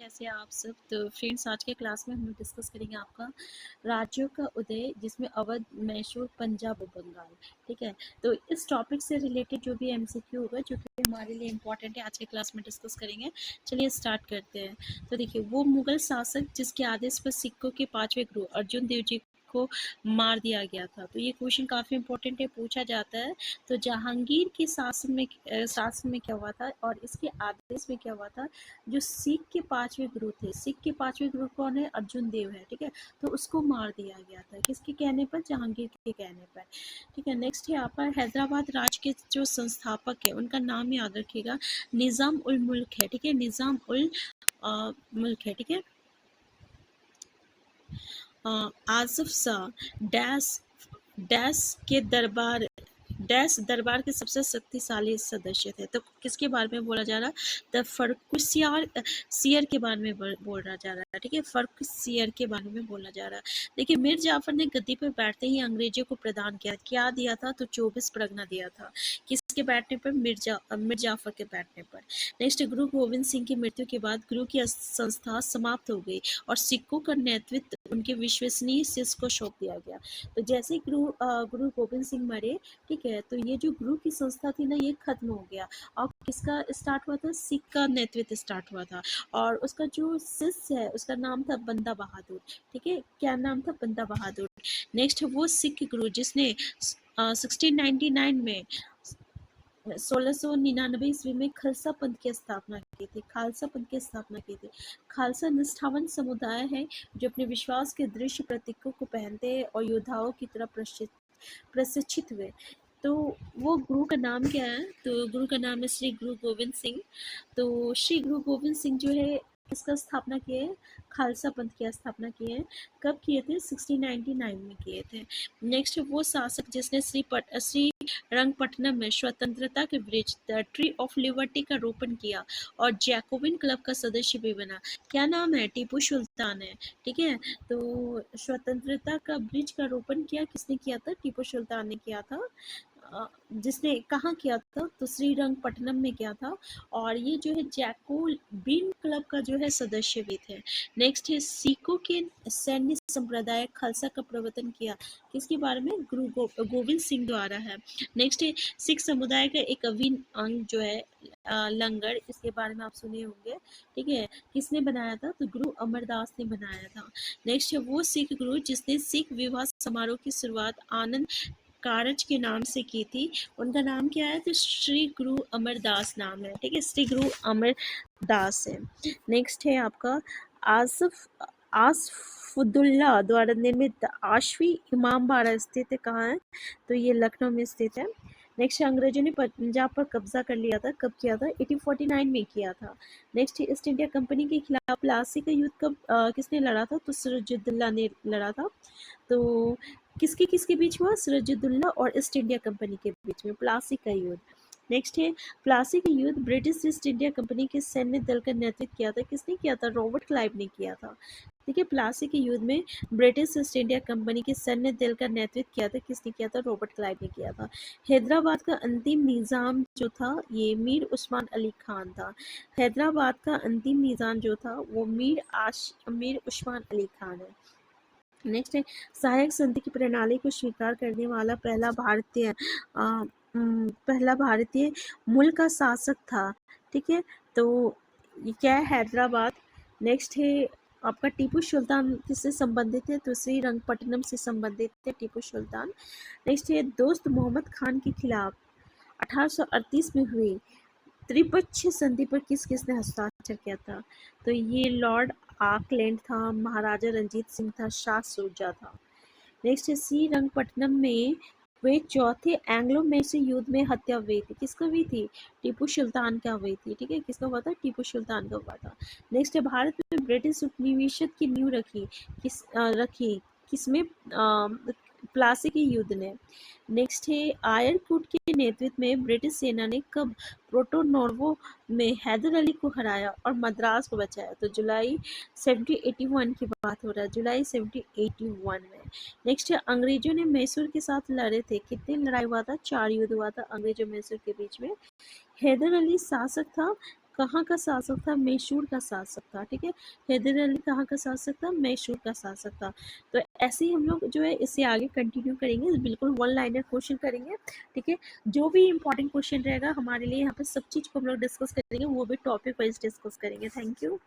कैसे हैं आप सब। तो फ्रेंड्स, आज के क्लास में हम डिस्कस करेंगे आपका राज्यों का उदय, जिसमें अवध, मैसूर, पंजाब और बंगाल। ठीक है, तो इस टॉपिक से रिलेटेड जो भी एमसीक्यू होगा जो कि हमारे लिए इम्पोर्टेंट है, आज के क्लास में डिस्कस करेंगे। चलिए स्टार्ट करते हैं। तो देखिए, वो मुगल शासक जिसके आदेश पर सिखों के पांचवें गुरु अर्जुन देव जी को मार दिया गया था। तो ये क्वेश्चन काफी इंपॉर्टेंट है, पूछा जाता है। तो जहांगीर के शासन में क्या हुआ था और इसके आदेश में क्या हुआ था। जो सिख के पांचवें गुरु थे, सिख के पांचवें गुरु कौन है, अर्जुन देव है। ठीक है, तो उसको मार दिया गया था, किसके कहने पर, जहांगीर के कहने पर। ठीक है, नेक्स्ट है आपका हैदराबाद राज्य के जो संस्थापक है उनका नाम याद रखिएगा, निजाम उल मुल्क है। ठीक है, निजाम उल मुल्क है। ठीक है, आसिफ शाह डैश डैश के दरबार के सबसे शक्तिशाली सदस्य थे। तो किसके बारे में बोला जा रहा है, द फर्रुखसियर सियर के बारे में बोला जा रहा है। ठीक है, फर्रुखसियर के बारे में बोला जा रहा है। देखिए, मीर जाफर ने गद्दी पर बैठते ही अंग्रेजों को प्रदान किया, क्या दिया था, तो 24 परगना दिया था। किसके बैठने पर, मीर जाफर के बैठने पर। नेक्स्ट, गुरु गोविंद सिंह की मृत्यु के बाद गुरु की संस्था समाप्त हो गई और सिखों का नेतृत्व उनके विश्वसनीय शिष्य को सौंप दिया गया। तो जैसे ही गुरु गोविंद सिंह मरे, ठीक है, तो ये जो गुरु की संस्था थी ना, ये खत्म हो गया। और किसका स्टार्ट हुआ था, सिख का नेतृत्व स्टार्ट हुआ था। और उसका जो शिष्य है उसका नाम था बंदा बहादुर। ठीक है, क्या नाम था, बंदा बहादुर। नेक्स्ट, वो सिख गुरु जिसने 1699 में 1699 ईस्वी में खालसा पंथ की स्थापना की थी। खालसा पंथ की स्थापना की थी। खालसा निष्ठावान समुदाय है जो अपने विश्वास के दृश्य प्रतीकों को पहनते हैं और योद्धाओं की तरह प्रशिक्षित हुए। तो वो गुरु का नाम क्या है, तो गुरु का नाम है श्री गुरु गोविंद सिंह। तो श्री गुरु गोविंद सिंह जो है इसका स्थापना किए हैं, खालसा पंथ की स्थापना किए हैं। कब किए थे, 1699 में किए थे। नेक्स्ट, वो शासक जिसने श्री रंगपट्टनम में स्वतंत्रता के वृक्ष द ट्री ऑफ लिबर्टी का रोपण किया और जैकोबिन क्लब का सदस्य भी बना, क्या नाम है, टीपू सुल्तान है। ठीक है, तो स्वतंत्रता का वृक्ष का रोपण किया, किसने किया था, टीपू सुल्तान ने किया था। जिसने कहाँ किया था, तो श्रीरंगपट्टनम में किया था। और ये जो है जैकोबिन क्लब का जो है सदस्य भी थे। नेक्स्ट है, सिखों के सैन्य संप्रदाय खालसा का प्रवर्तन किया, किसके बारे में, गुरु गोविंद सिंह द्वारा है। नेक्स्ट है, सिख समुदाय का एक अभिन्न अंग जो है लंगर, इसके बारे में आप सुने होंगे। ठीक है, किसने बनाया था, तो गुरु अमरदास ने बनाया था। नेक्स्ट है, वो सिख गुरु जिसने सिख विवाह समारोह की शुरुआत आनंद कारज के नाम से की थी, उनका नाम क्या है, तो श्री गुरु अमरदास नाम है। ठीक है, श्री गुरु अमरदास है। नेक्स्ट है आपका आसफुद्दौला द्वारा निर्मित आशवी इमामबाड़ा स्थित है, कहाँ है, तो ये लखनऊ में स्थित है। नेक्स्ट, अंग्रेजों ने पंजाब पर कब्जा कर लिया था, कब किया था, 1849 में किया था। नेक्स्ट, ईस्ट इंडिया कंपनी के खिलाफ प्लासी का युद्ध कब किसने लड़ा था, तो सिराजुद्दौला ने लड़ा था। तो किसके किसके बीच हुआ, सिराजुद्दौला और ईस्ट इंडिया कंपनी के बीच में प्लासी का युद्ध। नेक्स्ट है, प्लासी का युद्ध ब्रिटिश ईस्ट इंडिया कंपनी के सैन्य दल का नेतृत्व किया था, किसने किया था, रॉबर्ट क्लाइव ने किया था। ठीक है, प्लासी के युद्ध में ब्रिटिश ईस्ट इंडिया कंपनी के सैन्य दल का नेतृत्व किया था, किसने किया था, रॉबर्ट क्लाइव ने किया था। हैदराबाद का अंतिम निजाम जो था, ये मीर उस्मान अली खान था। हैदराबाद का अंतिम निजाम जो था वो मीर उस्मान अली खान है। नेक्स्ट है, सहायक संधि की प्रणाली को स्वीकार करने वाला पहला भारतीय मूल का शासक था। ठीक है, तो ये क्या है, हैदराबाद। नेक्स्ट है आपका टीपू सुल्तान किससे संबंधित है, तो श्रीरंगपट्टनम से संबंधित है टीपू सुल्तान। नेक्स्ट है, दोस्त मोहम्मद खान के खिलाफ 1838 में हुई त्रिपक्षीय संधि पर किस किसने हस्ताक्षर किया था, तो ये लॉर्ड आकलैंड था, महाराजा रंजीत सिंह था, शाह सुजा था। नेक्स्ट है, श्रीरंगपट्टनम में वे चौथे एंग्लो मैसूर युद्ध में हत्या हुई थी, किसका हुई थी, टीपू सुल्तान का हुई थी। ठीक है, किसका हुआ था, टीपू सुल्तान का हुआ था। नेक्स्ट है, भारत में ब्रिटिश उपनिवेश की नींव रखी किसमें, प्लासी के युद्ध ने। नेक्स्ट है, आयरकुट के नेतृत्व में ब्रिटिश सेना ने कब प्रोटो नॉर्वो में हैदर अली को हराया और मद्रास को बचाया, तो जुलाई 1781 की बात हो रहा है, जुलाई 1781 में। नेक्स्ट है, अंग्रेजों ने मैसूर के साथ लड़े थे, कितने लड़ाई हुआ था, 4 युद्ध हुआ था अंग्रेजों मैसूर के बीच में। हैदर अली शासक था कहाँ का शासक था? मैसूर का शासक था, ठीक है। हैदर अली कहाँ का शासक था? मैसूर का शासक था। तो ऐसे ही हम लोग जो है इसे आगे कंटिन्यू करेंगे, बिल्कुल वन लाइनर क्वेश्चन करेंगे, ठीक है। जो भी इंपॉर्टेंट क्वेश्चन रहेगा हमारे लिए यहाँ पे सब चीज़ को हम लोग डिस्कस करेंगे, वो भी टॉपिक वाइज डिस्कस करेंगे। Thank you.